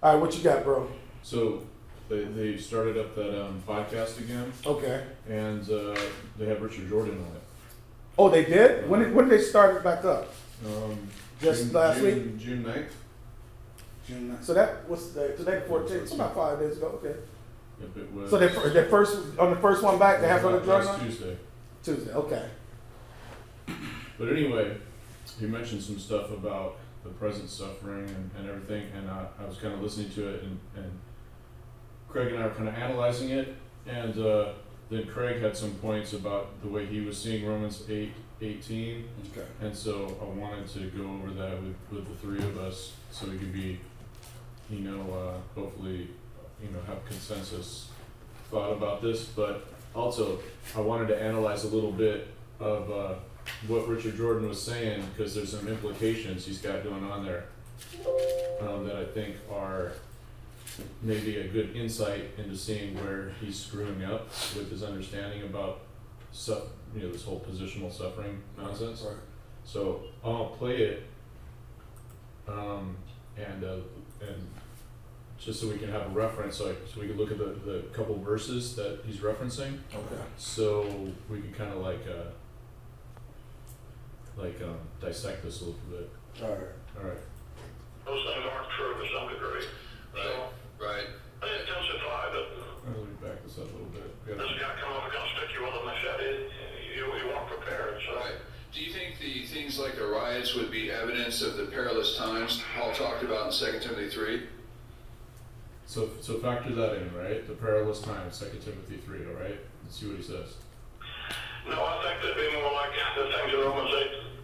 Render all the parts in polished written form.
All right, what you got, bro? So they started up that podcast again, Okay. and they have Richard Jordan on it. Oh, they did? When did they start it back up? Just last week? June 9th. June 9th. So that was today the 14th. So about 5 days ago. Okay. Yep, it was. So they first on the first one back. They have Brother Jordan last on Tuesday. Tuesday. Okay. But anyway, he mentioned some stuff about the present suffering and everything, and I was kind of listening to it, and Craig and I were kind of analyzing it, and then Craig had some points about the way he was seeing Romans 8:18, Okay. and so I wanted to go over that with the three of us, so we could be, hopefully, have consensus thought about this, but also I wanted to analyze a little bit of what Richard Jordan was saying, because there's some implications he's got going on there that I think are maybe a good insight into seeing where he's screwing up with his understanding about this whole positional suffering nonsense. Right. So I'll play it, and just so we can have a reference, so we can look at the couple verses that he's referencing. Okay. So we can kind of dissect this a little bit. All right. All right. Those things aren't true to some degree. Right. They intensify, but Let me back this up a little bit. this guy come up and gonna stick you with a machete, you weren't prepared, so. Right. Do you think the things like the riots would be evidence of the perilous times Paul talked about in 2 Timothy 3? So factor that in, right? The perilous times, 2 Timothy 3, all right? Let's see what he says. No, I think that'd be more like the things in Romans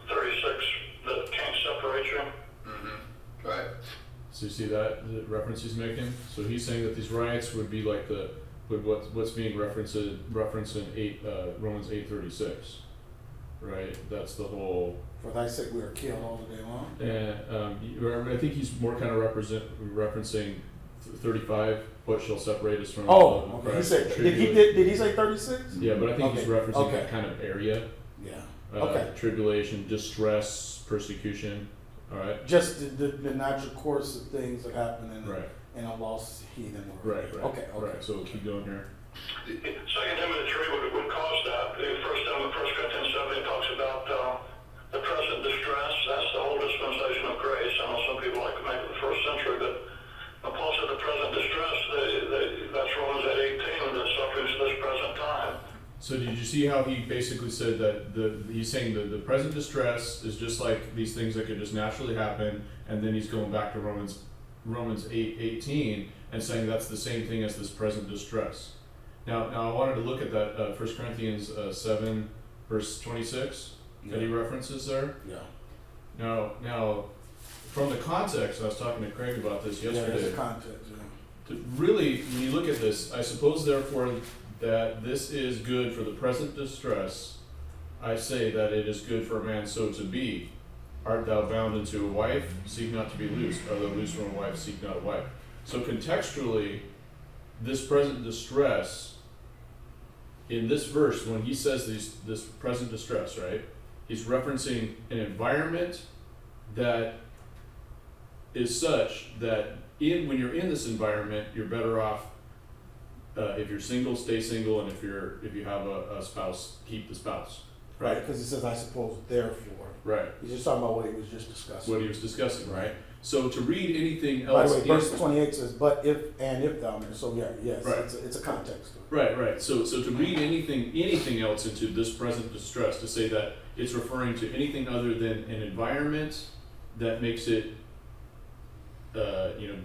8:36 that can't separate you. Mm-hmm. Right. So you see that the reference he's making? So he's saying that these riots would be like what's being referenced in Romans 8:36, right? That's the whole. For thy sake we are killed all the day long. And I think he's more kind of referencing 35. What shall separate us from? Oh, okay. He Christ? said, did he say 36? Yeah, but I think he's Okay. referencing Okay. that kind of area. Yeah. Okay. Tribulation, distress, persecution. All right. Just the natural course of things that happen in a lost heathen world. Right. Okay. Right. So keep going here. 2 Timothy 3 would cause that. First Corinthians 7 talks about the present distress. That's the whole dispensation of grace. I know some people like to make it the first century, but Paul said the present distress, that's Romans 8:18, the sufferings of this present time. So did you see how he basically said that he's saying the present distress is just like these things that could just naturally happen, and then he's going back to Romans 8:18 and saying that's the same thing as this present distress. Now I wanted to look at that 1 Corinthians 7 verse 26 that he references there. Yeah. Now from the context, I was talking to Craig about this Yeah, yesterday. there's a context. Yeah. Really, when you look at this, I suppose therefore that this is good for the present distress. I say that it is good for a man so to be. Art thou bound unto a wife? Seek not to be loosed. Art thou loosed from a wife? Seek not a wife. So contextually, this present distress, in this verse, when he says this present distress, right, he's referencing an environment that is such that when you're in this environment, you're better off. If you're single, stay single, and if you have a spouse, keep the spouse. Right, because he says, I suppose, therefore. Right. He's just talking about what he was just discussing. What he was discussing, right? So to read anything else. By the way, verse 28 says, but if down there. So yes, right. It's a context. Right. So to read anything else into this present distress, to say that it's referring to anything other than an environment that makes it,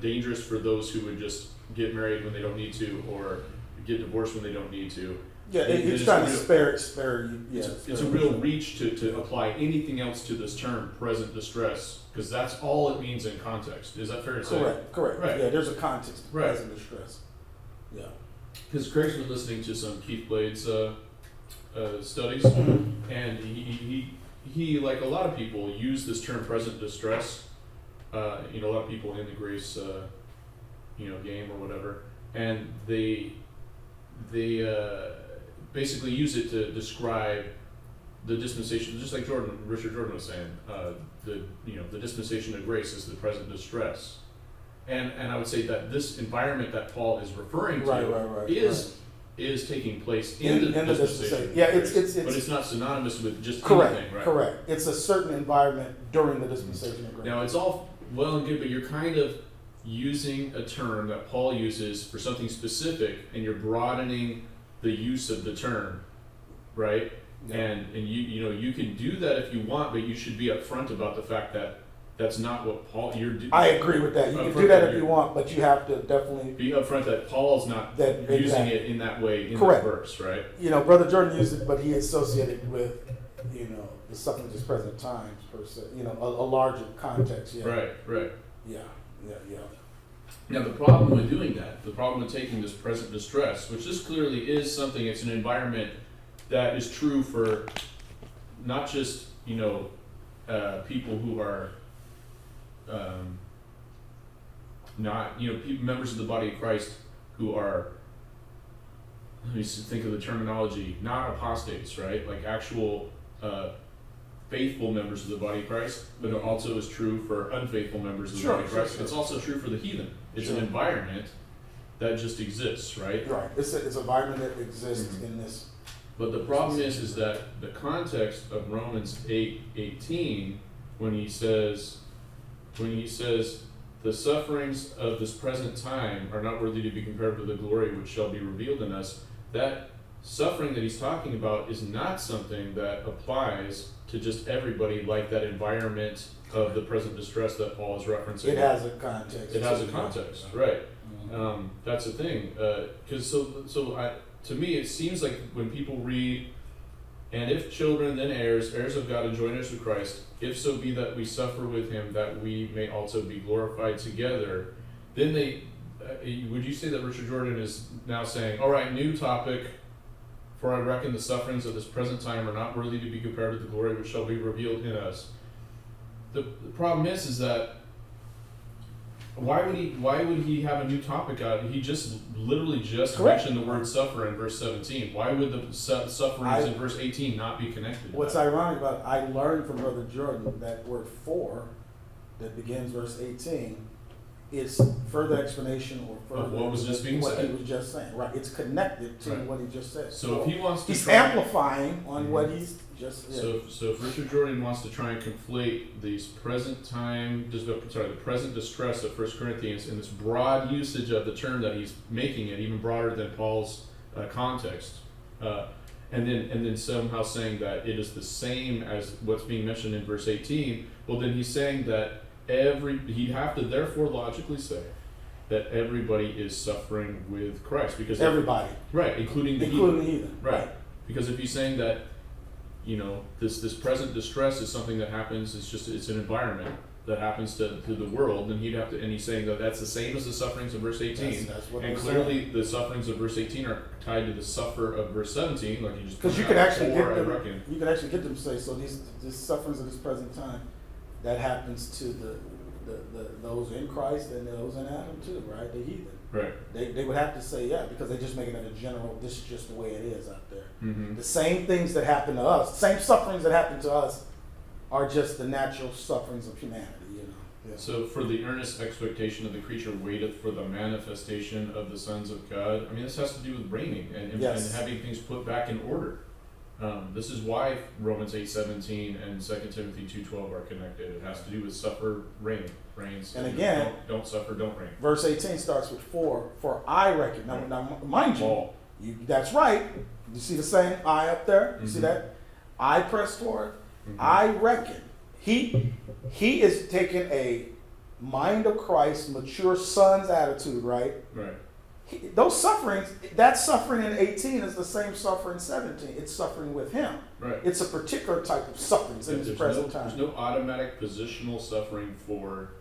dangerous for those who would just get married when they don't need to, or get divorced when they don't need to. Yeah, he's trying to spare you. Yeah, it's a real reach to apply anything else to this term, present distress, because that's all it means in context. Is that fair to say? Correct. Right. Yeah, there's a context to right. present distress. Yeah. Because Craig's been listening to some Keith Blade's studies, and he, like a lot of people, use this term present distress. A lot of people in the grace, game or whatever, and they basically use it to describe the dispensation, just like Richard Jordan was saying. The dispensation of grace is the present distress, And I would say that this environment that Paul is referring to Right, is taking place in the dispensation. Yeah, but it's not synonymous with just correct, anything, right? correct. It's a certain environment during the dispensation of grace. Now it's all well and good, but you're kind of using a term that Paul uses for something specific, and you're broadening the use of the term, right? Yeah. And you can do that if you want, but you should be upfront about the fact that that's not what Paul you're doing. I agree with that. You can do that if you want, but you have to definitely be upfront that Paul's not using it in that way in correct. the verse, right? Brother Jordan used it, but he associated with the suffering of his present times per se. A larger context. Yeah. Right. Yeah. Now the problem with doing that, the problem with taking this present distress, which this clearly is something, it's an environment that is true for not just people who are not members of the body of Christ who are, let me think of the terminology, not apostates, right? Like actual faithful members of the body of Christ, but it also is true for unfaithful members of the body of Christ. It's also true for the heathen. It's an environment that just exists, right? Right. It's an environment that exists in this. But the problem is that the context of Romans 8:18, when he says the sufferings of this present time are not worthy to be compared with the glory which shall be revealed in us, that suffering that he's talking about is not something that applies to just everybody, like that environment of the present distress that Paul is referencing. It has a context. It has a context, right? That's the thing. Because to me, it seems like when people read, and if children, then heirs, heirs of God and joint-heirs with Christ, if so be that we suffer with him, that we may also be glorified together, then would you say that Richard Jordan is now saying, all right, new topic, for I reckon the sufferings of this present time are not worthy to be compared with the glory which shall be revealed in us. The problem is that why would he have a new topic out? He literally mentioned the word suffer in verse 17. Why would the sufferings in verse 18 not be connected to What's that? ironic about it, I learned from Brother Jordan that word for that begins verse 18 is further explanation or further what was just being what said. he was just saying. Right. It's connected to what he just said. So if he wants to he's amplifying on what he's just said. So if Richard Jordan wants to try and conflate these the present distress of 1 Corinthians in this broad usage of the term that he's making it even broader than Paul's context, and then somehow saying that it is the same as what's being mentioned in verse 18, well then he's saying that he'd have to therefore logically say that everybody is suffering with Christ, because everybody, right, including the heathen, right? Because if he's saying that this present distress is something that happens, it's an environment that happens to the world, then he'd have to, and he's saying that that's the same as the sufferings of verse 18, that's what and clearly the sufferings of verse 18 are tied to the suffer of verse 17, like you just because you can actually get them. I reckon. You can actually get them to say so. These sufferings of this present time, that happens to those in Christ and those in Adam too, right? The heathen. Right. They would have to say because they just make it in a general. This is just the way it is out there. Mm-hmm. The same things that happen to us, same sufferings that happen to us, are just the natural sufferings of humanity. Yeah. So for the earnest expectation of the creature waiteth for the manifestation of the sons of God. I mean, this has to do with reigning and having things put back in order. This is why Romans 8:17 and 2 Timothy 2:12 are connected. It has to do with suffer, reigns. And again, don't suffer, don't reign. Verse 18 starts with for I reckon. Now mind you, that's right. You see the same I up there? You see that? I press forward. Mm-hmm. I reckon. He is taking a mind of Christ, mature son's attitude, right? Right. Those sufferings, that suffering in 18 is the same suffering in 17. It's suffering with him. Right. It's a particular type of suffering in this present time. There's no automatic positional suffering for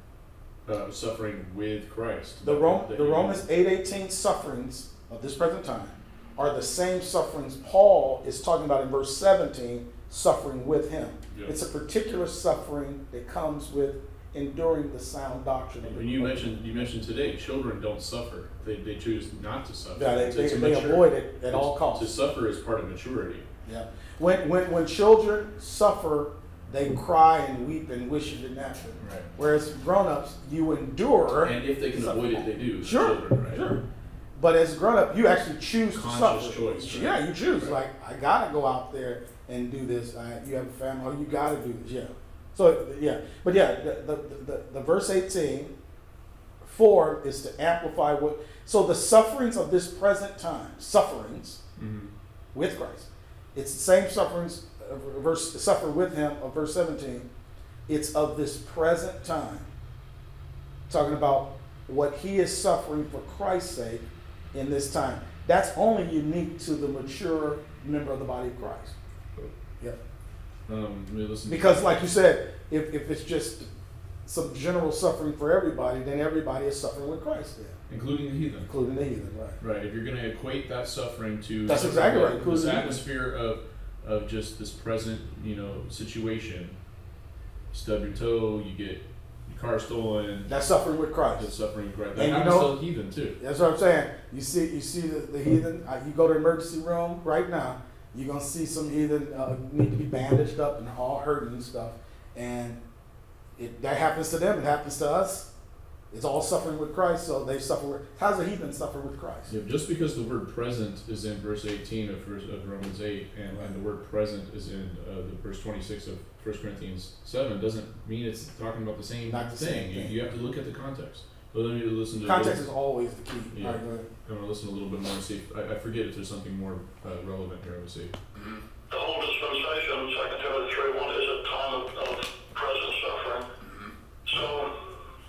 suffering with Christ. The Romans 8:18 sufferings of this present time are the same sufferings Paul is talking about in verse 17, suffering with him. Yep. It's a particular suffering that comes with enduring the sound doctrine. And you mentioned today, children don't suffer. They choose not to suffer. Yeah, they avoid it at all costs. To suffer is part of maturity. Yeah. When children suffer they cry and weep and wish it didn't happen. Right. Whereas grown-ups, you endure. And if they can avoid it, they do. Sure, Children, right? sure. But as a grown-up, you actually choose to Conscious suffer. choice, right? Yeah, you choose. Right. Like, I gotta go out there and do this. You have a family, you gotta do this. Yeah. So yeah, but yeah, the verse 18, 4 is to amplify what. So the sufferings of this present time, sufferings with Christ. It's the same sufferings. Suffer with him of verse 17. It's of this present time. Talking about what he is suffering for Christ's sake in this time. That's only unique to the mature member of the body of Christ. Yeah. Because like you said, if it's just some general suffering for everybody, then everybody is suffering with Christ. Yeah. Including the heathen. Including the heathen, right. Right. If you're going to equate that suffering to That's exactly right. This atmosphere of just this present, situation. You stub your toe, you get your car stolen. That's suffering with Christ. That's suffering with Christ. And That happens to the heathen too. That's what I'm saying. You see the heathen. You go to the emergency room right now. You're gonna see some heathen need to be bandaged up and all hurting and stuff. And that happens to them. It happens to us. It's all suffering with Christ, so they suffer. How's a heathen suffer with Christ? Yeah, just because the word present is in verse 18 of Romans 8, and the word present is in the verse 26 of 1 Corinthians 7, doesn't mean it's talking about the same Not the same thing. You have to look at the context. But let me listen to Context is always the key. Yeah. All right, go ahead. I'm going to listen a little bit more and see if I forget if there's something more relevant here. Let's see. The whole dispensation, 2 Timothy 3:1, is a time of present suffering. So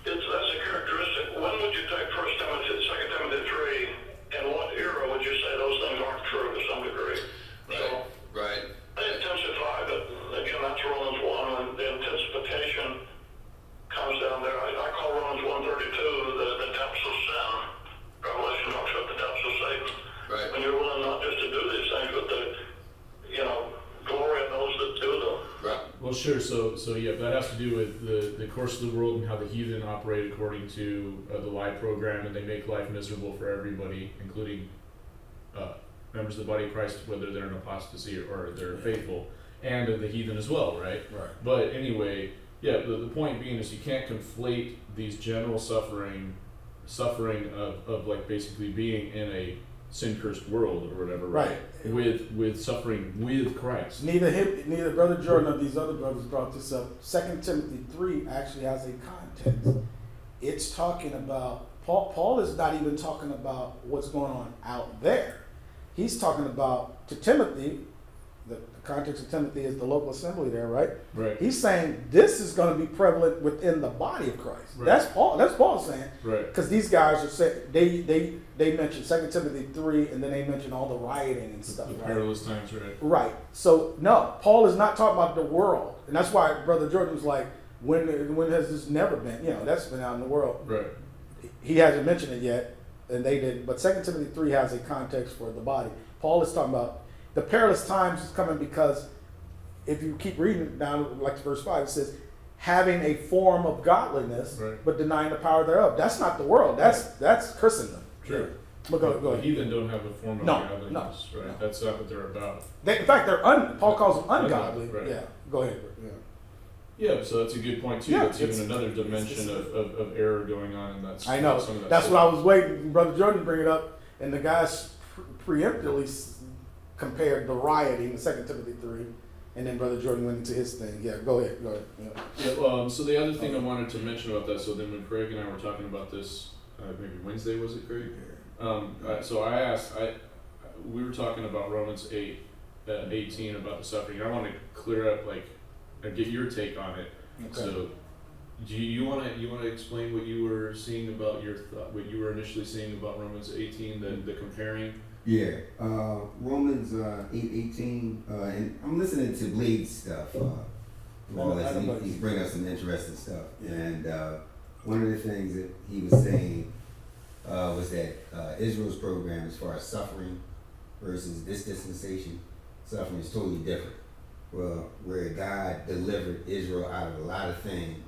that's a characteristic. When would you take 2 Timothy 3, and what era would you say those things aren't true to some degree? So Right. they intensify, but again, that's Romans 1, when the intensification comes down there. I call Romans 1:32 the depths of sin. Revelation talks about the depths of Satan. Right. When you're willing not just to do these things, but to, glory in those that do them. Right. Well, sure. So yeah, that has to do with the course of the world and how the heathen operate according to the lie program, and they make life miserable for everybody, including members of the body of Christ, whether they're in apostasy or they're faithful, and the heathen as well, right? Right. But anyway, yeah, the point being is you can't conflate these general suffering of like basically being in a sin-cursed world or whatever, right? With suffering with Christ. Neither Brother Jordan or these other brothers brought this up. 2 Timothy 3 actually has a context. It's talking about, Paul is not even talking about what's going on out there. He's talking about, to Timothy, the context of Timothy is the local assembly there, right? Right. He's saying this is going to be prevalent within the body of Christ. Right. That's Paul saying. Right. Because these guys are saying, they mentioned 2 Timothy 3, and then they mentioned all the rioting and stuff. The right? perilous times, right? Right. So no, Paul is not talking about the world, and that's why Brother Jordan was like, when has this never been? That's been out in the world. Right. He hasn't mentioned it yet, and they didn't. But 2 Timothy 3 has a context for the body. Paul is talking about the perilous times is coming because if you keep reading down, like verse 5, it says, having a form of godliness, Right. but denying the power thereof. That's not the world. That's Christendom. Sure. But go The ahead. heathen don't have a form of No, godliness, right? no. That's not what they're about. In fact, Paul calls them ungodly. Right. Yeah. Go ahead. Yeah. Yeah, so that's a good point too. Yeah, That's even it's- another dimension of error going on, and that's I know. some of that That's stuff. what I was waiting. Brother Jordan to bring it up, and the guys preemptively compared the rioting in 2 Timothy 3, and then Brother Jordan went into his thing. Yeah, go ahead. Yeah. Yeah, so the other thing I wanted to mention about that, so then when Craig and I were talking about this, maybe Wednesday, was it, Craig? So I asked, we were talking about Romans 8:18 about the suffering. I want to clear up, and get your take on it. Okay. So, do you want to explain what you were seeing about what you were initially seeing about Romans 18, the comparing? Yeah, Romans 8:18, and I'm listening to Blade's stuff. He's bringing up some interesting stuff, and one of the things that he was saying was that Israel's program, as far as suffering versus this dispensation, suffering is totally different. Well, where God delivered Israel out of a lot of things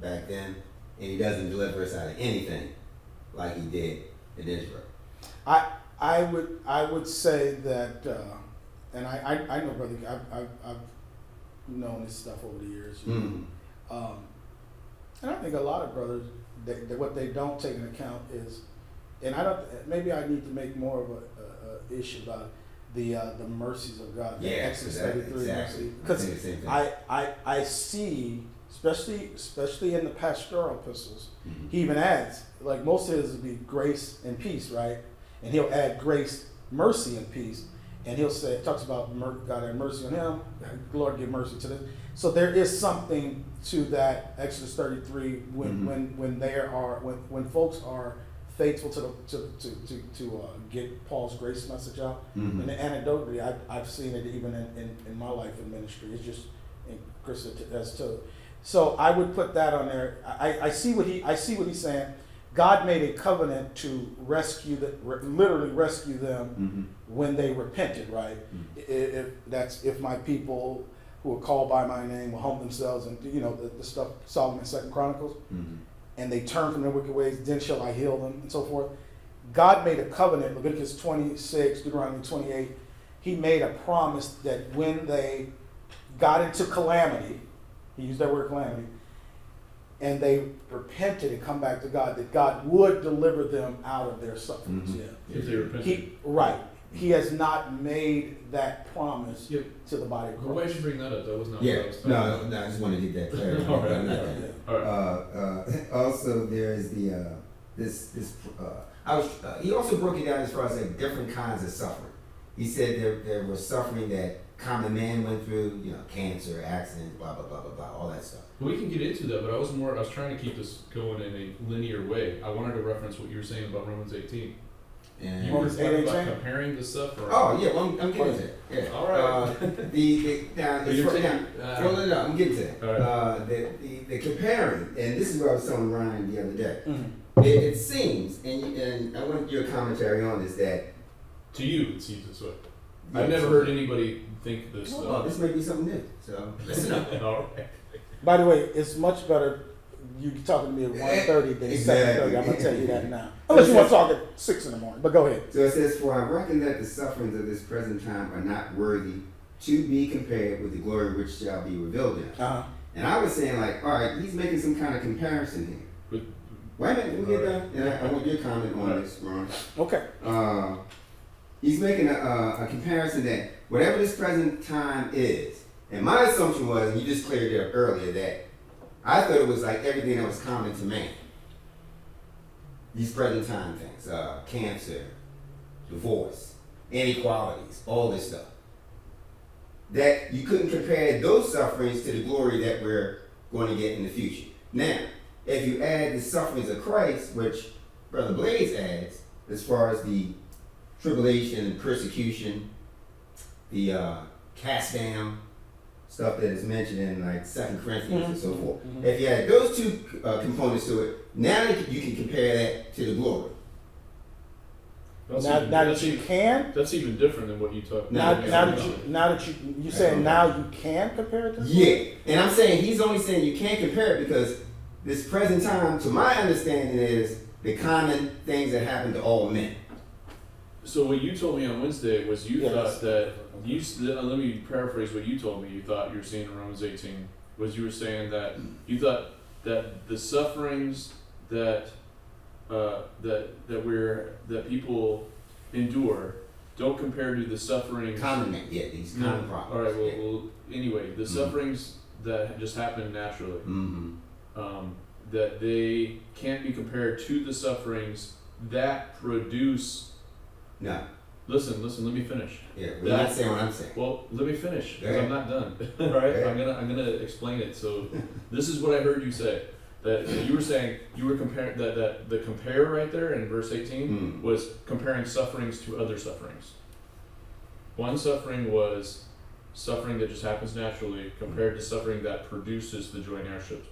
back then, and He doesn't deliver us out of anything like He did in Israel. I would say that, and I know, brother, known this stuff over the years. You know? And I think a lot of brothers, that what they don't take into account is, and I don't. Maybe I need to make more of a issue about the mercies of God. Yeah, Exodus 33 exactly. Because I think the same thing. I see, especially in the pastoral epistles, he even adds, like most of his would be grace and peace, right? And he'll add grace, mercy, and peace. And he'll say, it talks about God have mercy on him, Lord give mercy to them. So there is something to that Exodus 33 when folks are faithful to get Paul's grace message out. And anecdotally, I've seen it even in my life in ministry. It's just, and Krista has too. So I would put that on there. I see what he's saying. God made a covenant to literally rescue them when they repented, right? If my people who are called by my name will humble themselves and the stuff Solomon 2 Chronicles, and they turn from their wicked ways, then shall I heal them, and so forth. God made a covenant, Leviticus 26, Deuteronomy 28. He made a promise that when they got into calamity, he used that word calamity, and they repented and come back to God, that God would deliver them out of their sufferings. If they repented. He has not made that promise to the body of Christ. Why did you bring that up? That was not what I was talking about. No, I just want to get that clear. All right. Also, there's the he also broke it down as far as like different kinds of suffering. He said there was suffering that common man went through, cancer, accidents, blah blah blah blah blah, all that stuff. We can get into that, but I was trying to keep this going in a linear way. I wanted to reference what you were saying about Romans 18. And You were talking about comparing the suffering. oh yeah, well, I'm getting to it. Yeah. All right. I'm getting to it. Right. The comparing, and this is what I was telling Ryan the other day. It seems, and I want your commentary on this, that to you it seems this way. I've never heard anybody think this. Oh, this may be something new. So listen up. All right. By the way, it's much better you talking to me at 1:30 than 7:30. I'm going to tell you that now. Unless you want to talk at 6 in the morning, but go ahead. So it says, "For I reckon that the sufferings of this present time are not worthy to be compared with the glory which shall be revealed in us." And I was saying, like, all right, he's making some kind of comparison here. Wait a minute, we get done. And I want your comment on this, Ron. Okay. He's making a comparison that whatever this present time is, and my assumption was, and you just cleared it up earlier, that I thought it was like everything that was common to man. These present time things, cancer, divorce, inequalities, all this stuff. That you couldn't compare those sufferings to the glory that we're going to get in the future. Now, if you add the sufferings of Christ, which Brother Blades adds, as far as the tribulation and persecution, the cast down, stuff that is mentioned in like 2 Corinthians and so forth. If you add those two components to it, now you can compare that to the glory. Now that you can. That's even different than what you talked about. Now that you saying now you can compare it to. Yeah, and I'm saying he's only saying you can't compare it because this present time, to my understanding, is the common things that happen to all men. So what you told me on Wednesday was you thought that let me paraphrase what you told me. You thought you were seeing in Romans 18 was you were saying that you thought that the sufferings that people endure don't compare to the sufferings. Common men, these common problems. All right. Well, anyway, the sufferings that just happen naturally, that they can't be compared to the sufferings that produce. No. Listen, let me finish. Yeah, we're not saying what I'm saying. Well, let me finish, because Okay. I'm not done. Right? Okay. I'm gonna explain it. So this is what I heard you say. That you were saying you were comparing that the compare right there in verse 18 was comparing sufferings to other sufferings. One suffering was suffering that just happens naturally compared to suffering that produces the joint heirship.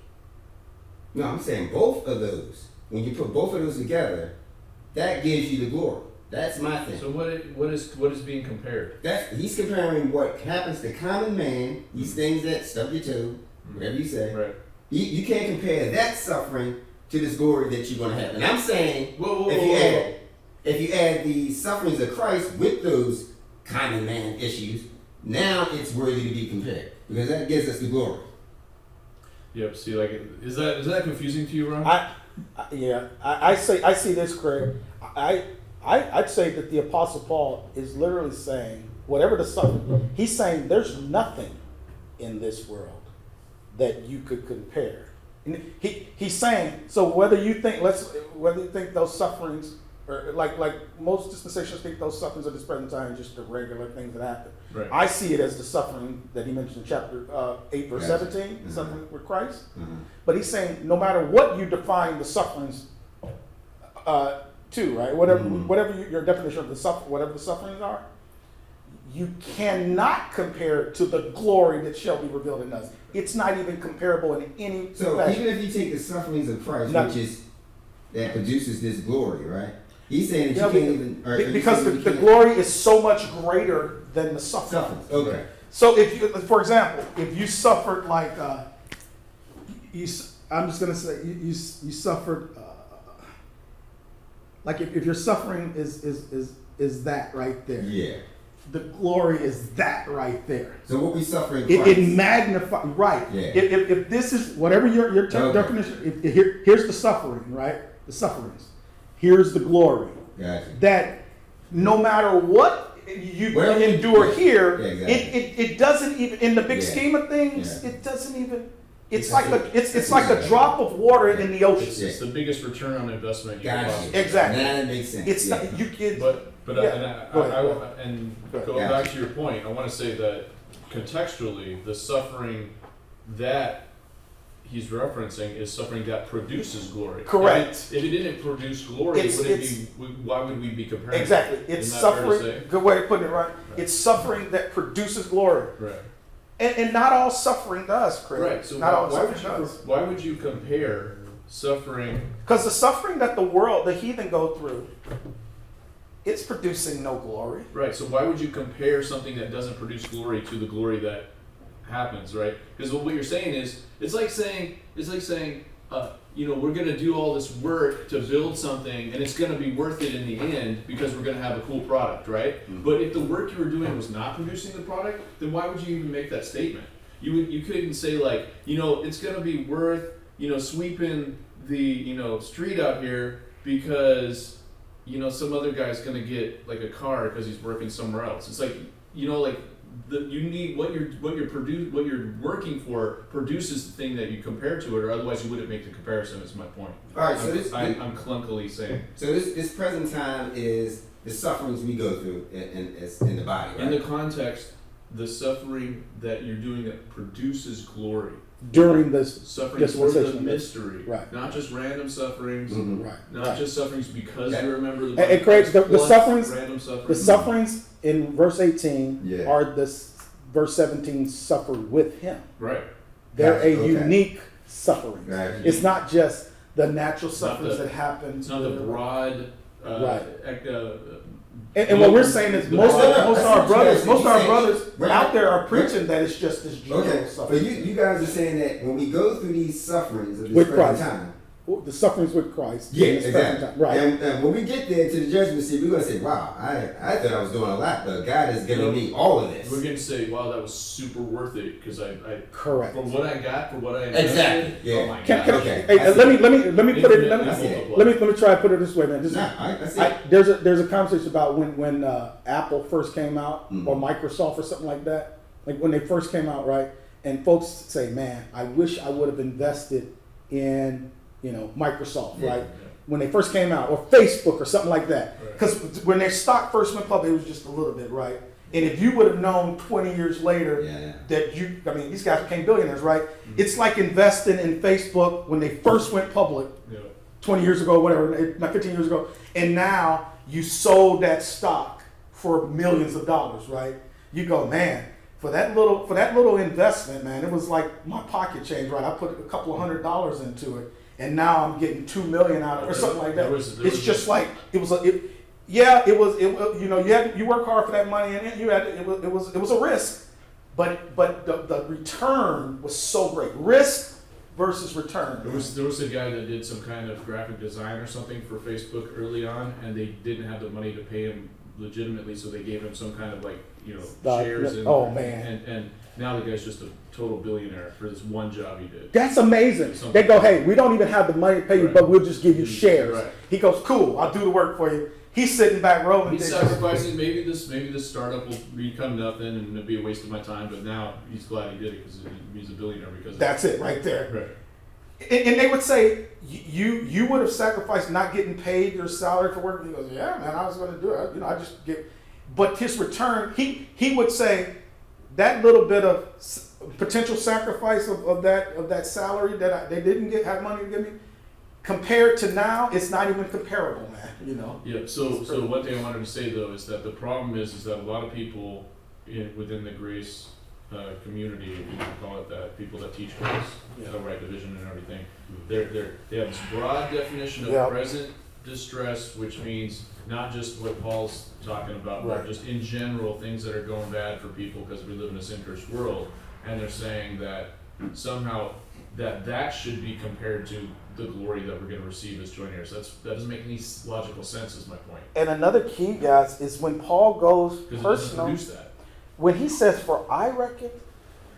No, I'm saying both of those. When you put both of those together, that gives you the glory. That's my thing. So what is being compared? He's comparing what happens to common man, these things that stub your toe, whatever you say. Right. You can't compare that suffering to this glory that you're going to have. And I'm saying, if you add the sufferings of Christ with those common man issues, now it's worthy to be compared. because that gives us the glory. Yep. See, like, is that confusing to you, Ron? I see this, Craig. I'd say that the Apostle Paul is literally saying, whatever the suffering, he's saying there's nothing in this world that you could compare. And he's saying, so whether you think those sufferings, or like most dispensations think those sufferings at this present time are just the regular things that happen. Right. I see it as the suffering that he mentioned in chapter 8, verse Gotcha. 17, Mm-hmm. suffering with Christ. Mm-hmm. But he's saying no matter what you define the sufferings to, right? Whatever your definition of whatever the sufferings are, you cannot compare it to the glory that shall be revealed in us. It's not even comparable in any So fashion. even if you take the sufferings of Christ, No. which is that produces this glory, right? He's saying that Yeah, you can't even. Or you because saying the you can't- glory is so much greater than the suffering. Sufferings. Okay. So if you, for example, if you suffered like, I'm just gonna say you suffered, like if your suffering is that right there, Yeah. the glory is that right there. So what we suffer in Christ. It magnifies, right? Yeah. If this is whatever your Okay. definition, here's the suffering, right? The sufferings. Here's the glory. Gotcha. That no matter what you Whatever you endure do. here, Yeah, exactly. it doesn't even, in the big Yeah. scheme of things, Yeah. it doesn't even. It's That's like it. it's That's like it. a drop of water in the ocean. It's the biggest return on investment you can Gotcha. possibly. Exactly. Now that makes sense. It's yeah. not, you can. But Yeah. Go ahead. and Go ahead. going Yeah. back to your point, I want to say that contextually, the suffering that he's referencing is suffering that produces glory. Correct. If it didn't produce glory, It's- why would we be comparing? Exactly. it? It's Isn't that fair to suffering. say? Good way of putting it, right? It's suffering that produces glory. Right. And not all suffering does, Chris. Right. So not all why suffering does. why would you compare suffering? Because the suffering that the heathen go through, it's producing no glory. Right. So why would you compare something that doesn't produce glory to the glory that happens? Right. Because what you're saying is, it's like saying, we're going to do all this work to build something, and it's going to be worth it in the end because we're going to have a cool product, right? Mm-hmm. But if the work you were doing was not producing the product, then why would you even make that statement? You couldn't say like, it's going to be worth, sweeping the, street out here because, some other guy's going to get like a car because he's working somewhere else. It's like, you need what you're working for produces the thing that you compare to it, or otherwise you wouldn't make the comparison. Is my point. All right. So I'm clunkily saying. So this present time is the sufferings we go through in the body, right? In the context, the suffering that you're doing that produces glory. During this Suffering for the dispensation. mystery, Right. Not just random sufferings, Mhm. Right. not right. just sufferings because Yeah. you remember the And Craig, the plus sufferings- random sufferings. The sufferings in verse 18 Yeah. are verse 17 suffered with him. Right. They're Gotcha, a okay. unique suffering. Gotcha. It's not just the natural It's not sufferings the- that happen. It's not the broad. Right. uh, And what we're saying is The most broad- of our brothers, You're saying- out there are preaching that it's just this general Okay, suffering. but you guys are saying that when we go through these sufferings of this With present Christ. time, The sufferings with Christ. yeah, in this present exactly. time. Right. And when we get there to the judgment seat, we're gonna say, "Wow, I thought I was doing a lot, but God has given me all of this." We're gonna say, "Wow, that was super worth it," because I Correct. for what I got, for what I invested. Exactly, yeah. Oh my Can God. Okay. hey, I see. let me put it. Infinite I see it. multiply. Let me try to put it this way, man. Just, Nah, I see it. there's a conversation about when Apple first came out, Mhm. or Microsoft or something like that. Like when they first came out, right? And folks say, "Man, I wish I would have invested in Microsoft," Yeah. right? When they first came out, or Facebook or something like that. Right. Because when their stock first went public, it was just a little bit, right? And if you would have known 20 years later Yeah. that these guys became billionaires, right? It's like investing in Facebook when they first went public. Yeah. 20 years ago, whatever, not 15 years ago, and now you sold that stock for millions of dollars, right? You go, man, for that little investment, man, it was like my pocket change, right? I put a couple of $100 into it, and now I'm getting $2 million out of it, or something like that. There It's was just like you work hard for that money, and it was a risk, but the return was so great. Risk versus return. There was a guy that did some kind of graphic design or something for Facebook early on, and they didn't have the money to pay him legitimately, so they gave him some kind of shares. Oh, man. And Now the guy's just a total billionaire for this one job he did. That's amazing. Something. They go, hey, we don't even have the money to pay you, Right. but we'll just give you shares. Right. He goes, cool, I'll do the work for you. He's sitting back rolling. He's sacrificing. Maybe this startup will become nothing and it'll be a waste of my time. But now he's glad he did it because he's a billionaire. Because That's it right there. Right. And they would say, you would have sacrificed not getting paid your salary for work. He goes, yeah, man, I was going to do it. I just get. But his return, he would say, that little bit of potential sacrifice of that salary that they didn't have money to give me, compared to now, it's not even comparable, man. Yeah. So one thing I wanted to say though is that the problem is that a lot of people within the grace community, if you can call it that, people that teach grace, the right division and everything, they have this broad definition of present distress, which means not just what Paul's talking about, but just in general things that are going bad for people because we live in a sin-cursed world, and they're saying that somehow that should be compared to the glory that we're going to receive as joint-heirs. That doesn't make any logical sense, is my point. And another key, guys, is when Paul goes Because it doesn't personal, produce that. when he says, for I reckon,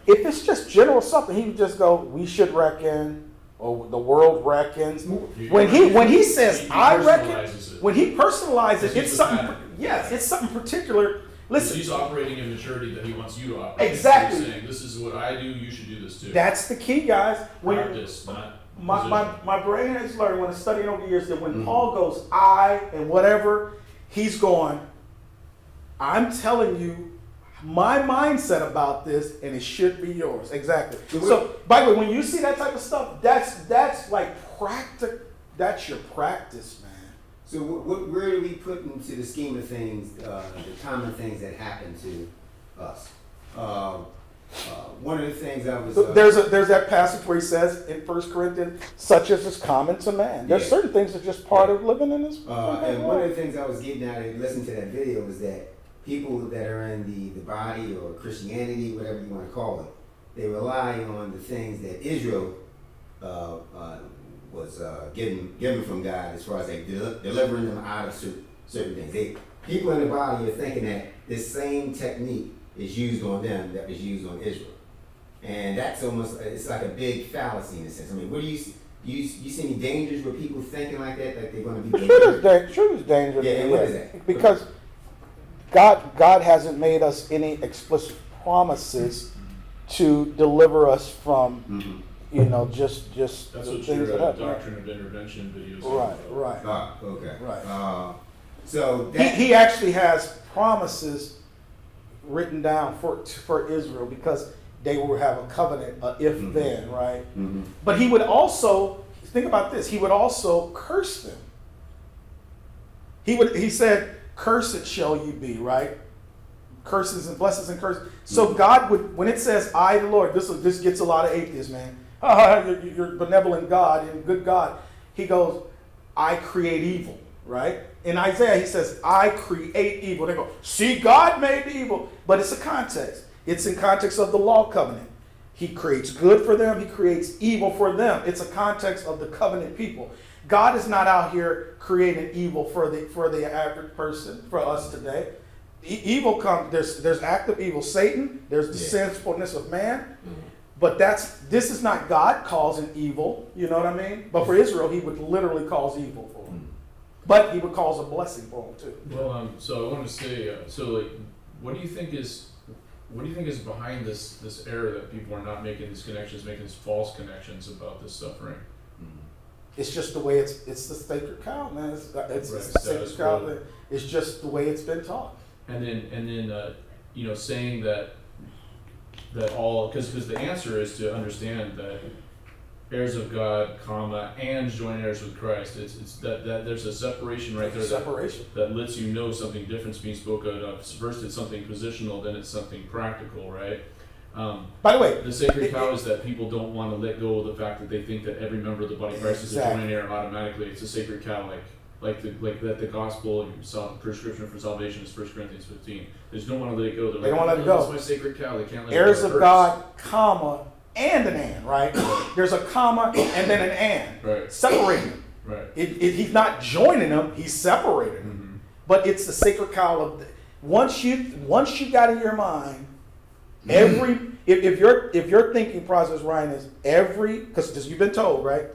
if it's just general something, he would just go, we should reckon, or the world reckons. When he says, I reckon, when he personalizes it, it's something, it's something particular. Listen, he's operating in maturity that he wants you to operate. Exactly. He's saying, this is what I do, you should do this too. That's the key, guys. Practice, not my brain has learned when I studied over the years that when Paul goes I and whatever, he's going, I'm telling you my mindset about this, and it should be yours. Exactly. So, by the way, when you see that type of stuff, that's like practice. That's your practice, man. So where do we put into the scheme of things the common things that happen to us? One of the things I was there's that passage where he says in 1 Corinthians, such as is common to man. There's certain things that are just part of living in this. And one of the things I was getting at and listening to that video is that people that are in the body or Christianity, whatever you want to call it, they rely on the things that Israel was given from God as far as like delivering them out of certain things. People in the body are thinking that this same technique is used on them that was used on Israel. And that's almost, it's like a big fallacy in a sense. I mean, what do you see any dangers with people thinking like that they're going to be Sure there's danger. Yeah, and what is that? Because God hasn't made us any explicit promises to deliver us from, just that's the what things your that happen. doctrine of intervention videos. Right. Okay. Right. So that, he actually has promises written down for Israel because they will have a covenant if then, right? Mm-hmm. But he would also think about this. He would also curse them. He said, "Cursed shall you be," right? Curses and blessings and curses. So God would, when it says, "I the Lord," this gets a lot of atheists, man. You're benevolent God and good God. He goes, "I create evil," right? In Isaiah, he says, "I create evil." They go, "See, God made evil," but it's a context. It's in context of the law covenant. He creates good for them. He creates evil for them. It's a context of the covenant people. God is not out here creating evil for the average person, for us today. Evil comes. There's active evil, Satan. There's the sinfulness of man. But this is not God causing evil. You know what I mean? But for Israel, he would literally cause evil for them. But he would cause a blessing for them too. Well, so I want to say, what do you think is behind this error that people are not making these connections, making these false connections about this suffering? It's just the way it's the sacred cow, man. It's the sacred cow. It's just the way it's been taught. And then saying that all, because the answer is to understand that heirs of God, and joint heirs with Christ. It's that there's a separation right there. That lets you know something different is being spoken of. First, it's something positional, then it's something practical, right? By the way, the sacred cow is that people don't want to let go of the fact that they think that every member of the body of Christ is a joint heir automatically. It's a sacred cow, like that the gospel prescription for salvation is 1 Corinthians 15. They just don't want to let it go. They don't want to let it go. That's my sacred cow. They can't let heirs it go. of God, and an and, right? There's a comma and then an and. Right. Separating them. Right. He's not joining them, he's separating them. Mm-hmm. But it's the sacred cow of once you got in your mind, every if your thinking process, Ryan, is because you've been told, right?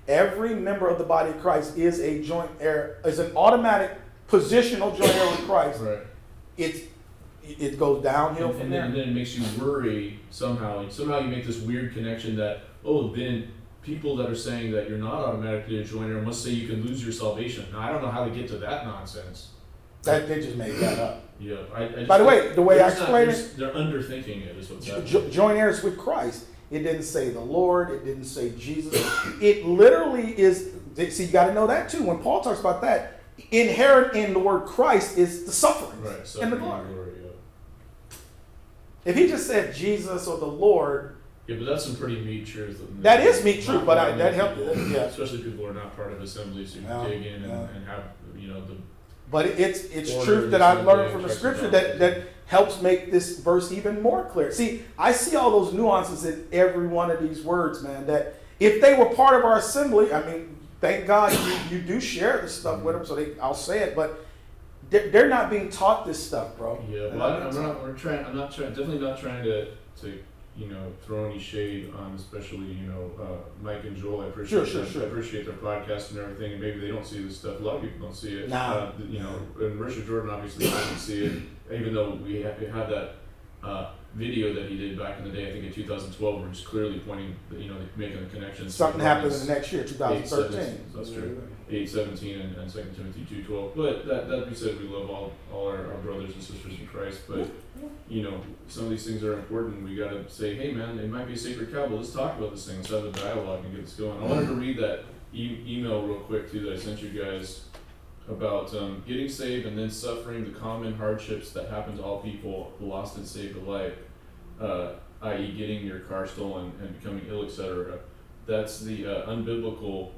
Every member of the body of Christ is a joint heir, is an automatic positional joint heir with Christ. Right. It goes downhill from there. And then it makes you worry somehow. Somehow you make this weird connection that, then people that are saying that you're not automatically a joint heir must say you can lose your salvation. Now, I don't know how to get to that nonsense. That they just made that up. Yeah. By the way, the way I explained it, they're underthinking it is what's happening. joint heirs with Christ. It didn't say the Lord. It didn't say Jesus. It literally is. See, you got to know that too. When Paul talks about that, inherent in the word Christ is the suffering and the glory. If he just said Jesus or the Lord, yeah, but that's some pretty meat truth. That is meat truth, but that helped. Yeah, especially people who are not part of assemblies who dig in and have the. But it's truth that I've learned from the scripture that helps make this verse even more clear. See, I see all those nuances in every one of these words, man. That if they were part of our assembly, I mean, thank God you do share this stuff with them, so I'll say it, but they're not being taught this stuff, bro. Yeah, well, definitely not trying to throw any shade on, especially Mike and Joel. I appreciate I appreciate their podcast and everything, and maybe they don't see this stuff. A lot of people don't see it. Nah. And Marisha Jordan obviously doesn't see it, even though we had that video that he did back in the day, I think in 2012, where he's clearly pointing, making the connection. Something happened in the next year, 2013. That's true. 8:17 and 2 Timothy 2:12. But that being said, we love all our brothers and sisters in Christ. But some of these things are important. We got to say, hey man, it might be a sacred cow, but let's talk about this thing. Let's have a dialogue and get this going. I wanted to read that email real quick too that I sent you guys about getting saved and then suffering the common hardships that happen to all people lost and saved alike, i.e. getting your car stolen and becoming ill, etc. That's the unbiblical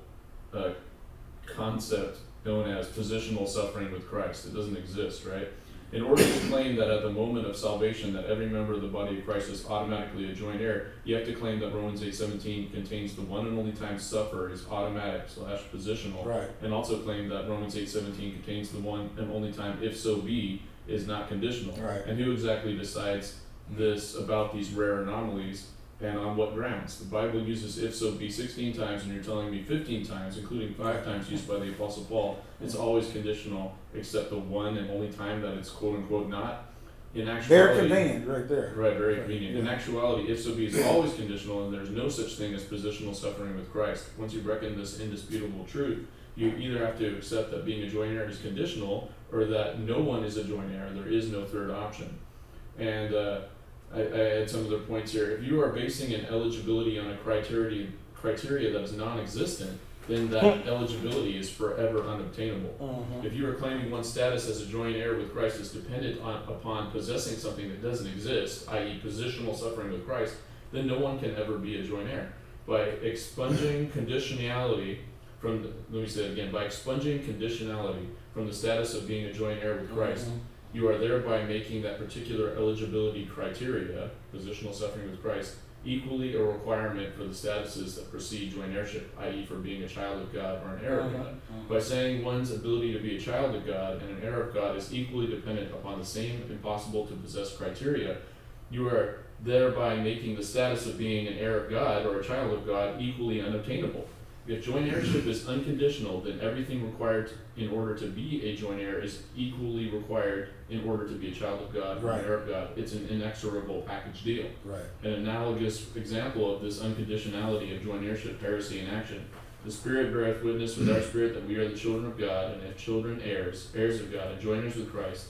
concept known as positional suffering with Christ. It doesn't exist, right? In order to claim that at the moment of salvation that every member of the body of Christ is automatically a joint heir, you have to claim that Romans 8:17 contains the one and only time suffer is automatic / positional, right? And also claim that Romans 8:17 contains the one and only time if so be is not conditional. Right. And who exactly decides this about these rare anomalies? And on what grounds? The Bible uses if so be 16 times, and you're telling me 15 times, including 5 times used by the Apostle Paul. It's always conditional, except the one and only time that it's quote unquote not. In actuality, very convenient, right there. Right, very convenient. In actuality, if so be is always conditional, and there's no such thing as positional suffering with Christ. Once you reckon this indisputable truth, you either have to accept that being a joint heir is conditional, or that no one is a joint heir. There is no third option. And I had some of their points here. If you are basing an eligibility on a criteria that is non-existent, then that eligibility is forever unobtainable. Mm-hmm. If you are claiming one's status as a joint heir with Christ is dependent upon possessing something that doesn't exist, i.e. positional suffering with Christ, then no one can ever be a joint heir. By expunging conditionality from by expunging conditionality from the status of being a joint heir with Christ, you are thereby making that particular eligibility criteria, positional suffering with Christ, equally a requirement for the statuses that precede joint heirship, i.e. for being a child of God or an heir of God. By saying one's ability to be a child of God and an heir of God is equally dependent upon the same impossible to possess criteria, you are thereby making the status of being an heir of God or a child of God equally unobtainable. If joint heirship is unconditional, then everything required in order to be a joint heir is equally required in order to be a child of God or an heir of God. It's an inexorable package deal. Right. An analogous example of this unconditionality of joint heirship heresy in action. The Spirit beareth witness with our spirit that we are the children of God, and if children, heirs of God, and joint heirs with Christ.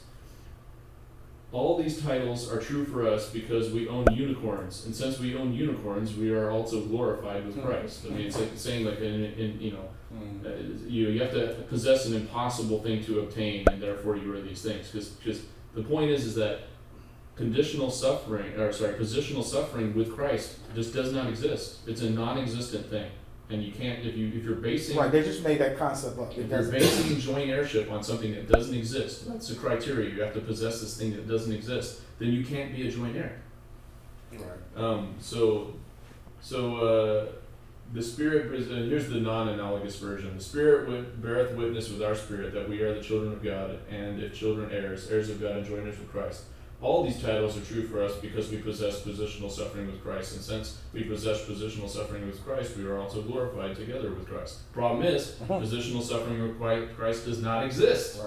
All these titles are true for us because we own unicorns, and since we own unicorns, we are also glorified with Christ. I mean, it's like saying, like, you have to possess an impossible thing to obtain, and therefore you are these things. Because the point is that positional suffering with Christ just does not exist. It's a non-existent thing. And you can't, if you're basing... Right, they just made that concept up. If you're basing joint heirship on something that doesn't exist, that's the criteria. You have to possess this thing that doesn't exist. Then you can't be a joint heir. Right. The Spirit, here's the non-analogous version. The Spirit beareth witness with our spirit that we are the children of God, and if children, heirs of God and joint heirs with Christ. all these titles are true for us because we possess positional suffering with Christ. And since we possess positional suffering with Christ, we are also glorified together with Christ. Problem is, positional suffering with Christ does not exist.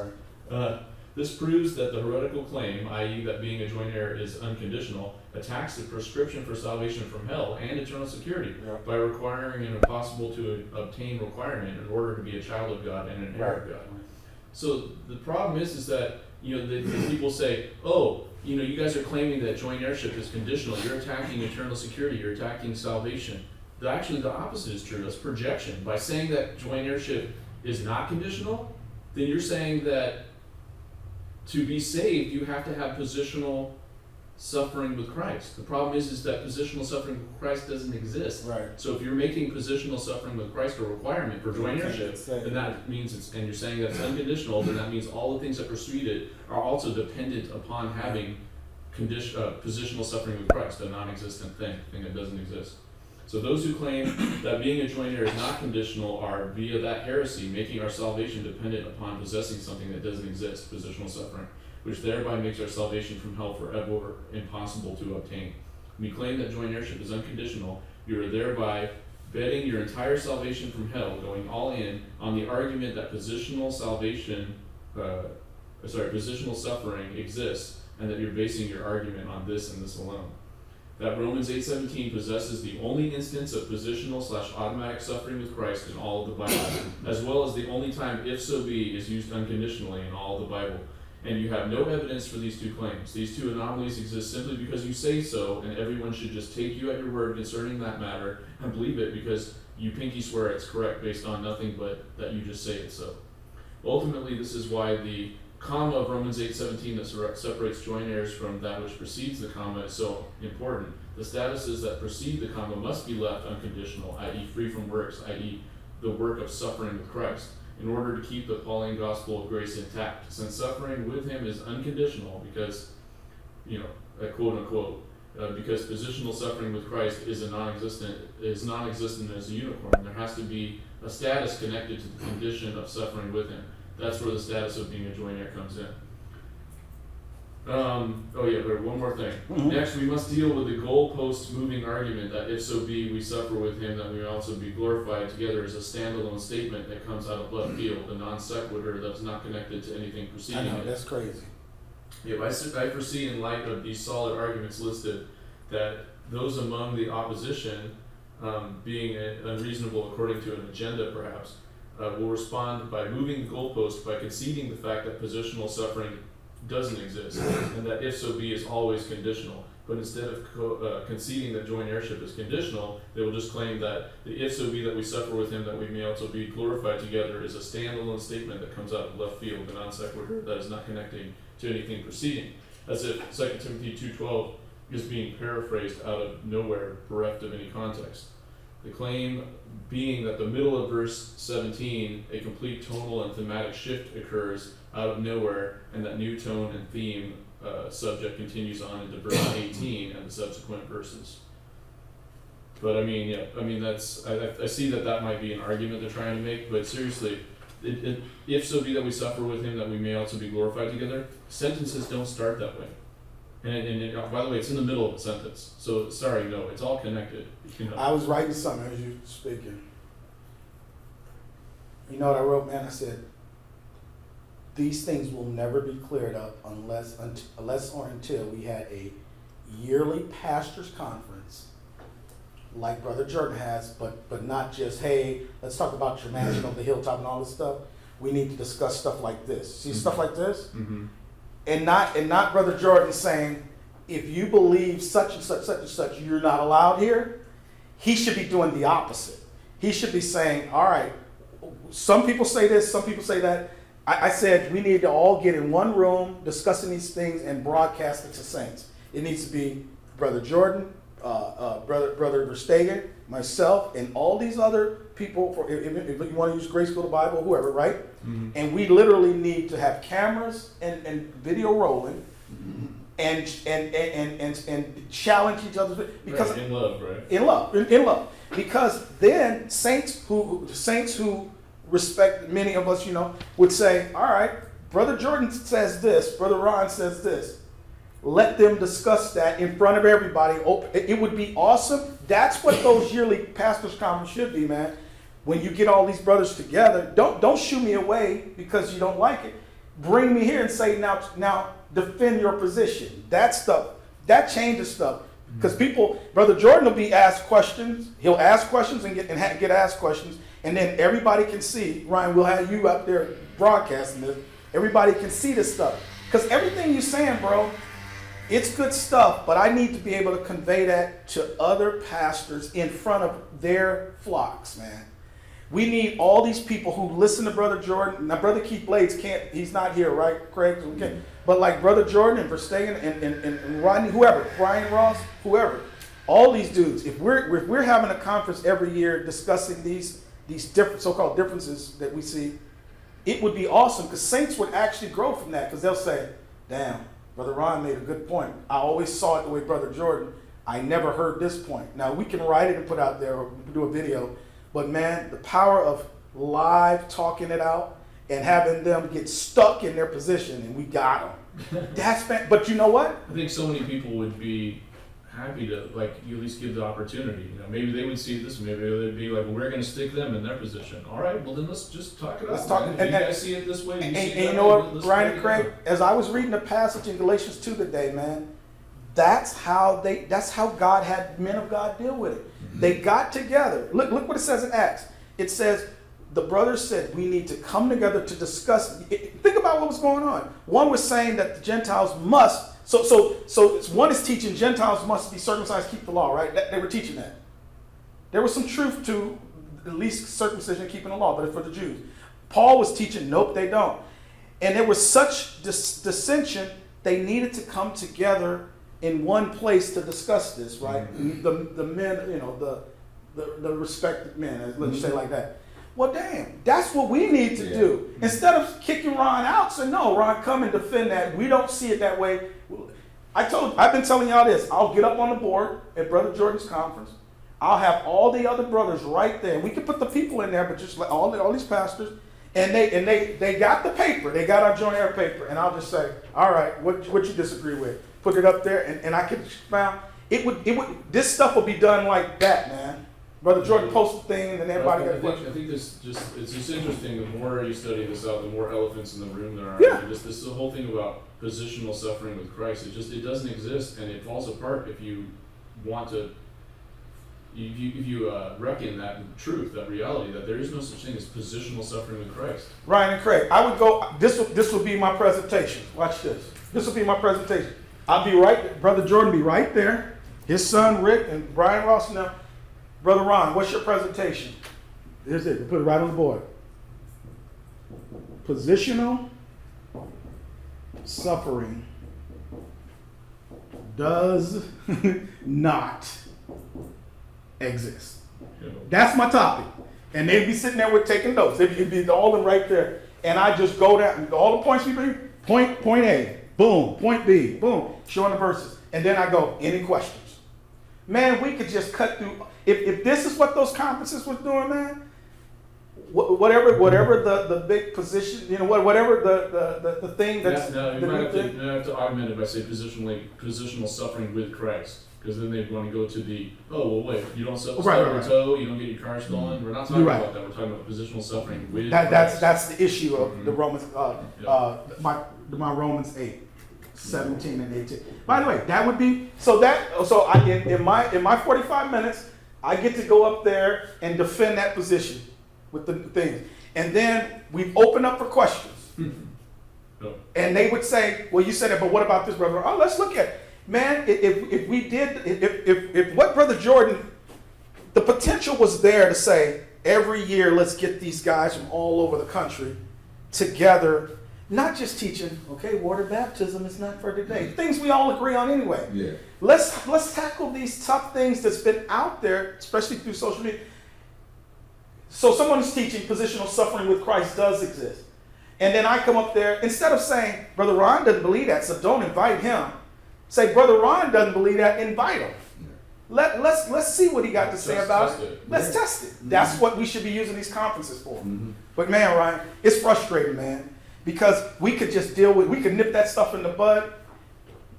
Right. This proves that the heretical claim, i.e. that being a joint heir is unconditional, attacks the prescription for salvation from hell and eternal security by requiring an impossible to obtain requirement in order to be a child of God and an heir of God. So the problem is that, the people say, oh, you guys are claiming that joint heirship is conditional. You're attacking eternal security. You're attacking salvation. Actually, the opposite is true. That's projection. By saying that joint heirship is not conditional, then you're saying that to be saved, you have to have positional suffering with Christ. The problem is that positional suffering with Christ doesn't exist. Right. So if you're making positional suffering with Christ a requirement for joint heirship, then that means and you're saying that it's unconditional, then that means all the things that precede it are also dependent upon having positional suffering with Christ, a non-existent thing that doesn't exist. So those who claim that being a joint heir is not conditional are, via that heresy, making our salvation dependent upon possessing something that doesn't exist, positional suffering, which thereby makes our salvation from hell forever impossible to obtain. When you claim that joint heirship is unconditional, you are thereby betting your entire salvation from hell, going all in, on the argument that positional suffering exists, and that you're basing your argument on this and this alone. That Romans 8:17 possesses the only instance of positional/automatic suffering with Christ in all of the Bible, as well as the only time "if so be" is used unconditionally in all of the Bible. And you have no evidence for these two claims. These two anomalies exist simply because you say so, and everyone should just take you at your word concerning that matter and believe it because you pinky swear it's correct based on nothing but that you just say it's so. Ultimately, this is why the comma of Romans 8:17 that separates joint heirs from that which precedes the comma is so important. The statuses that precede the comma must be left unconditional, i.e. free from works, i.e. the work of suffering with Christ, in order to keep the Pauline gospel of grace intact. Since suffering with him is unconditional because, quote unquote, because positional suffering with Christ is non-existent as a unicorn, there has to be a status connected to the condition of suffering with him. That's where the status of being a joint heir comes in. One more thing. Mm-hmm. Next, we must deal with the goalpost moving argument that if so be we suffer with him, that we may also be glorified together as a standalone statement that comes out of left field, a non sequitur that's not connected to anything preceding I know, it. that's crazy. I foresee in light of these solid arguments listed that those among the opposition, being unreasonable according to an agenda perhaps, will respond by moving the goalpost by conceding the fact that positional suffering doesn't exist and that if so be is always conditional. But instead of conceding that joint heirship is conditional, they will just claim that the if so be that we suffer with him, that we may also be glorified together is a standalone statement that comes out of left field, a non sequitur that is not connecting to anything preceding, as if 2 Timothy 2:12 is being paraphrased out of nowhere, bereft of any context. The claim being that the middle of verse 17, a complete tonal and thematic shift occurs out of nowhere, and that new tone and theme subject continues on into verse 18 and the subsequent verses. But I see that might be an argument they're trying to make, but seriously, if so be that we suffer with him, that we may also be glorified together, sentences don't start that way. And by the way, it's in the middle of a sentence. So, sorry, no, it's all connected. I was writing something as you were speaking. You know what I wrote, man? I said, these things will never be cleared up unless or until we had a yearly pastors' conference like Brother Jordan has, but not just, hey, let's talk about your mansion on the hilltop and all this stuff. We need to discuss stuff like this. See, stuff like this? Mm-hmm. And not Brother Jordan saying, if you believe such and such, you're not allowed here. He should be doing the opposite. He should be saying, all right, some people say this, some people say that. I said we need to all get in one room discussing these things and broadcast it to saints. It needs to be Brother Jordan, Brother Verstegen, myself, and all these other people. If you want to use Grace School of the Bible, whoever, right? Mm-hmm. And we literally need to have cameras and video rolling, and challenge each other because right, in love, right? In love, because then saints who respect many of us, would say, all right, Brother Jordan says this, Brother Ron says this. let them discuss that in front of everybody. It would be awesome. That's what those yearly pastors' conferences should be, man. When you get all these brothers together, don't shoo me away because you don't like it. Bring me here and say, now defend your position. That changes stuff. Because Brother Jordan will be asked questions. He'll ask questions and get asked questions. And then everybody can see. Ryan, we'll have you up there broadcasting this. Everybody can see this stuff. Because everything you're saying, bro, it's good stuff. But I need to be able to convey that to other pastors in front of their flocks, man. We need all these people who listen to Brother Jordan. Now, Brother Keith Blades he's not here, right, Craig? Okay. But like Brother Jordan and Verstegen and Rodney, whoever, Brian Ross, whoever, all these dudes, if we're having a conference every year discussing these different so-called differences that we see, it would be awesome because saints would actually grow from that because they'll say, damn, Brother Ron made a good point. I always saw it the way Brother Jordan. I never heard this point. Now, we can write it and put out there or do a video. But man, the power of live talking it out and having them get stuck in their position, and we got them. But you know what? I think so many people would be happy to, like, you at least give the opportunity. You know, maybe they would see this, maybe they'd be like, well, we're going to stick them in their position. All right, well then let's just talk it out. Let's talk. If you guys see it this way, And you know what, Ryan and Craig, as I was reading the passage in Galatians 2 today, man, that's how God had men of God deal with it. They got together. Look what it says in Acts. It says, the brothers said, we need to come together to discuss. Think about what was going on. One was saying that the Gentiles must, so one is teaching Gentiles must be circumcised, keep the law, right? They were teaching that. There was some truth to at least circumcision, keeping the law, but it's for the Jews. Paul was teaching, nope, they don't. And there was such dissension, they needed to come together in one place to discuss this, right? The men, you know, the respected men, let's say like that. Well, damn, that's what we need to do. Instead of kicking Ron out, say, no, Ron, come and defend that. We don't see it that way. I've been telling y'all this. I'll get up on the board at Brother Jordan's conference. I'll have all the other brothers right there. We can put the people in there, but just like all these pastors, and they got the paper. They got our Joint-heirs paper, and I'll just say, all right, what you disagree with? Put it up there, and I could found it would this stuff will be done like that, man. Brother Jordan posted the thing, and everybody got questions. I think it's just interesting. The more you study this out, the more elephants in the room there are. Yeah. This is the whole thing about positional suffering with Christ. It doesn't exist, and it falls apart if you want to. If you reckon that truth, that reality, that there is no such thing as positional suffering with Christ. Ryan and Craig, I would go. This will be my presentation. Watch this. This will be my presentation. I'll be right. Brother Jordan be right there. His son Rick and Brian Ross now. Brother Ron, what's your presentation? Here's it. Put it right on the board. Positional suffering does not exist. That's my topic. And they'd be sitting there with taking notes. It'd be all in right there. And I just go down, all the points we bring, point A, boom, point B, boom, showing the verses. And then I go, any questions? Man, we could just cut through. If this is what those conferences was doing, man, whatever the big position, you know, whatever the thing that's. You might have to augment it by saying positional suffering with Christ. Because then they'd want to go to you don't stub your toe, you don't get your car stolen. We're not talking about that. We're talking about positional suffering with Christ. That's the issue of the Romans, my Romans 8, 17 and 18. By the way, that would be, in my 45 minutes, I get to go up there and defend that position with the things. And then we open up for questions. And they would say, well, you said it, but what about this, brother? Oh, let's look at it. Man, if what Brother Jordan, the potential was there to say, every year, let's get these guys from all over the country together, not just teaching, okay, water baptism is not for today. Things we all agree on anyway. Yeah. Let's tackle these tough things that's been out there, especially through social media. So someone who's teaching positional suffering with Christ does exist. And then I come up there, instead of saying, Brother Ron doesn't believe that, so don't invite him. Say, Brother Ron doesn't believe that, invite him. Let's see what he got to say about it. Let's test it. That's what we should be using these conferences for. But man, Ryan, it's frustrating, man. Because we could just we could nip that stuff in the bud.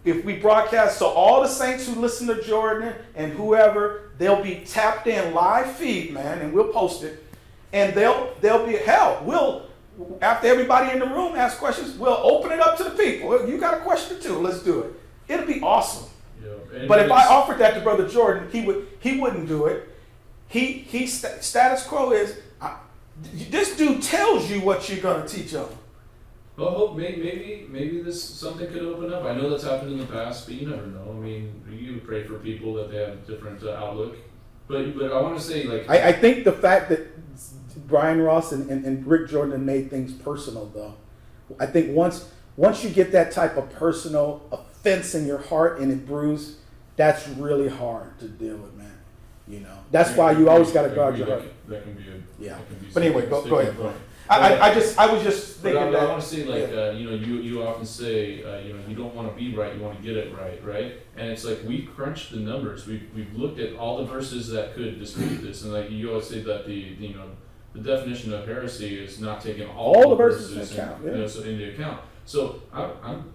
if we broadcast, so all the saints who listen to Jordan and whoever, they'll be tapped in live feed, man, and we'll post it. And they'll be, hell, we'll, after everybody in the room asks questions, we'll open it up to the people. You got a question too, let's do it. It'll be awesome. Yeah. But if I offered that to Brother Jordan, he wouldn't do it. Status quo is, this dude tells you what you're going to teach on. Well, maybe this something could open up. I know that's happened in the past, but you never know. I mean, you pray for people that they have a different outlook. But I want to say, like, I think the fact that Brian Ross and Rick Jordan made things personal, though. I think once you get that type of personal offense in your heart and it bruised, that's really hard to deal with, man. You know, that's why you always got to guard your heart. That can be a yeah. That can be But anyway, go ahead. Point. I was just thinking that. I want to say, like, you often say, you don't want to be right, you want to get it right? And it's like, we've crunched the numbers, we've looked at all the verses that could dispute this, and like you always say that the definition of heresy is not taking all the verses into account. So I'm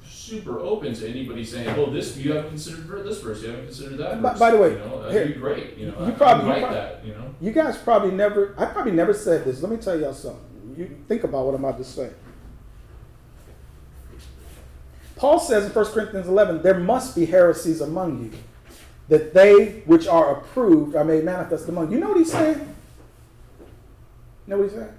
super open to anybody saying, "Oh, this you haven't considered this verse, you haven't considered that." Verse. By the way, that'd be great. You probably that. You guys probably never. I probably never said this. Let me tell y'all something. You think about what I'm about to say. Paul says in 1 Corinthians 11, there must be heresies among you, that they which are approved are made manifest among you. You know what he's saying? You know what he's saying?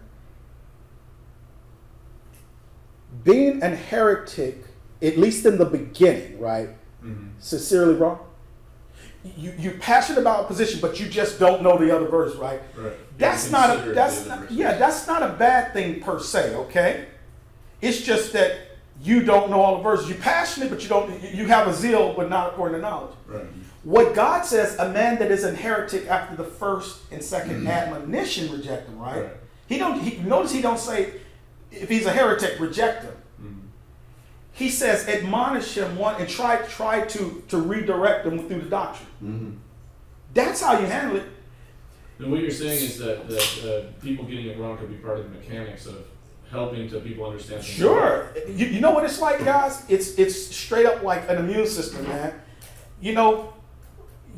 Being a heretic, at least in the beginning, right? Mm-hmm. Sincerely wrong. You're passionate about a position, but you just don't know the other verse, right? Right. That's not a bad thing per se, okay? It's just that you don't know all the verses. You're passionate, but you have a zeal, but not according to knowledge. Right. What God says, a man that is a heretic after the first and second admonition reject him, right? Notice he don't say if he's a heretic, reject him. He says, admonish him one and try to redirect him through the doctrine. Mm-hmm. That's how you handle it. And what you're saying is that people getting it wrong could be part of the mechanics of helping to people understand. Sure. You know what it's like, guys? It's straight up like an immune system, man. You know,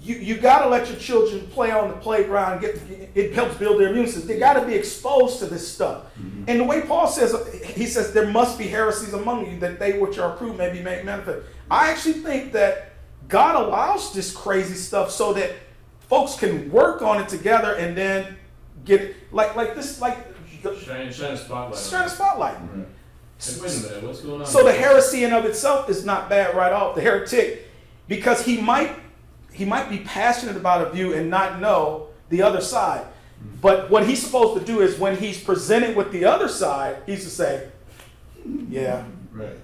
you got to let your children play on the playground. It helps build their immune system. They got to be exposed to this stuff. Mm-hmm. And the way Paul says, he says there must be heresies among you, that they which are approved may be made manifest. I actually think that God allows this crazy stuff so that folks can work on it together and then get it like this, like shine a spotlight. Shine a spotlight. Mm-hmm. And wait a minute, what's going on? So the heresy in of itself is not bad right off. The heretic, because he might be passionate about a view and not know the other side. Mm-hmm. But what he's supposed to do is when he's presented with the other side, he's to say, yeah, right,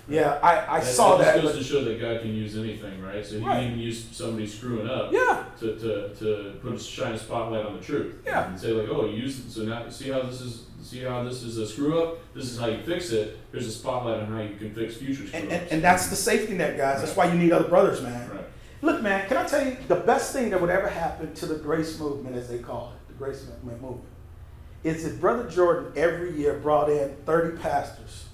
yeah, I saw that. It goes to show that God can use anything, right? So he can even use somebody screwing up, to shine a spotlight on the truth, and say like, oh, you used it, so now see how this is a screw up. This is how you fix it. Here's a spotlight on how you can fix future screw ups. And that's the safety net, guys. That's why you need other brothers, man. Right. Look, man, can I tell you the best thing that would ever happen to the grace movement, as they call it, the grace movement, is if Brother Jordan every year brought in 30 pastors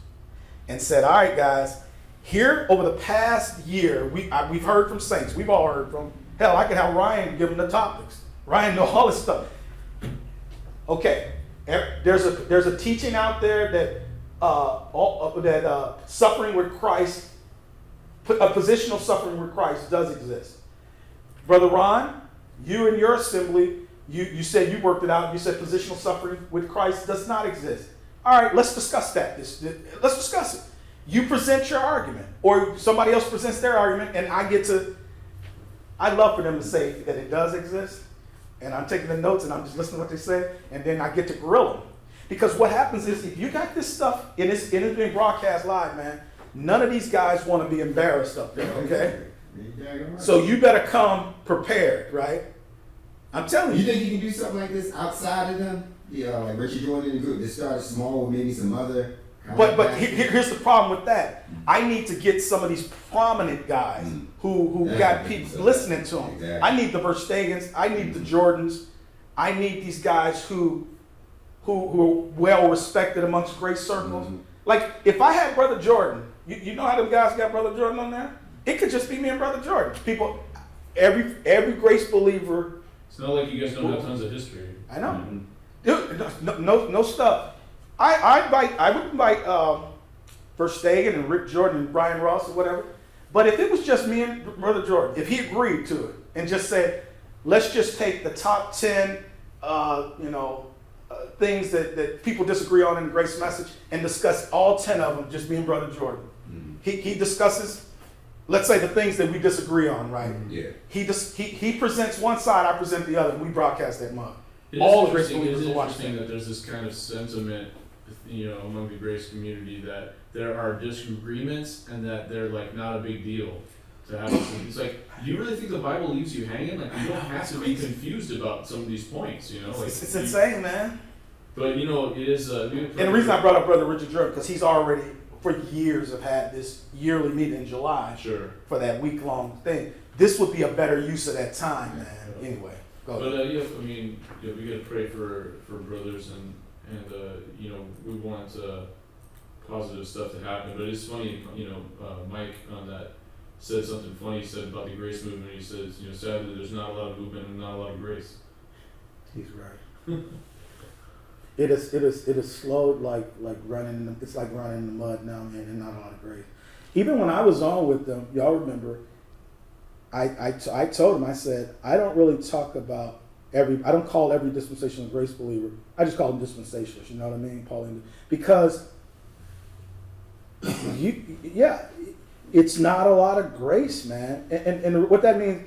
and said, all right, guys, here over the past year, we've heard from saints. We've all heard from, hell, I could have Ryan give them the topics. Ryan knows all this stuff. Okay, there's a teaching out there that suffering with Christ, a positional suffering with Christ does exist. Brother Ron, you and your assembly, you said you worked it out. You said positional suffering with Christ does not exist. All right, let's discuss that. Let's discuss it. You present your argument, or somebody else presents their argument, and I'd love for them to say that it does exist, and I'm taking the notes and I'm just listening to what they say, and then I get to grill them. Because what happens is, if you got this stuff, and it's being broadcast live, man, none of these guys want to be embarrassed up there, okay? So you better come prepared, right? I'm telling you. You think you can do something like this outside of them? Yeah, like Richard joined in the group. Just start small with maybe some other. But here's the problem with that. I need to get some of these prominent guys who got people listening to them. Exactly. I need the Verstagans. I need the Jordans. I need these guys who are well respected amongst grace circles. Mm-hmm. Like if I had Brother Jordan, You know how them guys got Brother Jordan on there? It could just be me and Brother Jordan. People, every grace believer. It's not like you guys don't have tons of history. I know. Dude, no stuff. I would invite First Stagan and Rick Jordan and Brian Ross or whatever. But if it was just me and Brother Jordan, if he agreed to it and just said, let's just take the top 10, things that people disagree on in the grace message and discuss all 10 of them, just me and Brother Jordan. Mm-hmm. He discusses, let's say, the things that we disagree on, right? Yeah. He presents one side, I present the other, and we broadcast that month. All the grace believers will watch that. That there's this kind of sentiment, among the grace community that there are disagreements and that they're like not a big deal to have. It's like, do you really think the Bible leaves you hanging? Like, you don't have to be confused about some of these points, Like, it's insane, man. But it is. And the reason I brought up Brother Richard Jordan, because he's already for years have had this yearly meeting in July. Sure. For that week-long thing. This would be a better use of that time, man. Yeah. Anyway, go ahead. But we got to pray for brothers and we want positive stuff to happen. But it's funny, Mike on that said something funny. He said about the grace movement. He says, sadly, there's not a lot of movement and not a lot of grace. He's right. It is slowed like running. It's like running in the mud now, man, and not a lot of grace. Even when I was on with them, y'all remember, I told him, I said, I don't really talk about I don't call every dispensational grace believer. I just call them dispensationalists. You know what I mean, Pauline? Because it's not a lot of grace, man. And what that means,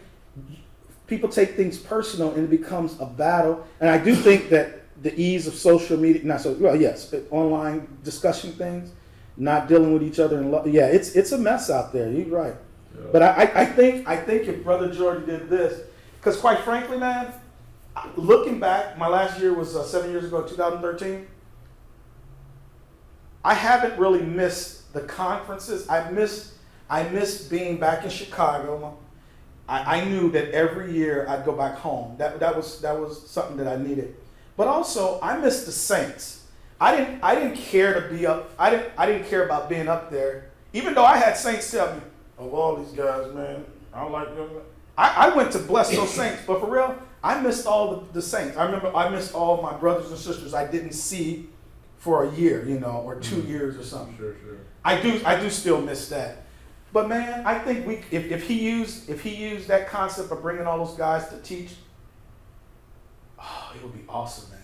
people take things personal and it becomes a battle. And I do think that the ease of social media, online discussion things, not dealing with each other in love. Yeah, it's a mess out there. You're right. Yeah. But I think if Brother Jordan did this, because quite frankly, man, looking back, my last year was 7 years ago, 2013. I haven't really missed the conferences. I missed being back in Chicago. I knew that every year I'd go back home. That was something that I needed. But also, I missed the saints. I didn't care to be up. I didn't care about being up there, even though I had saints tell me, "Of all these guys, man, I don't like them." I went to bless those saints, but for real, I missed all the saints. I remember I missed all of my brothers and sisters I didn't see for a year, or 2 years or something. Sure. I do still miss that. But man, I think if he used that concept of bringing all those guys to teach, it would be awesome, man.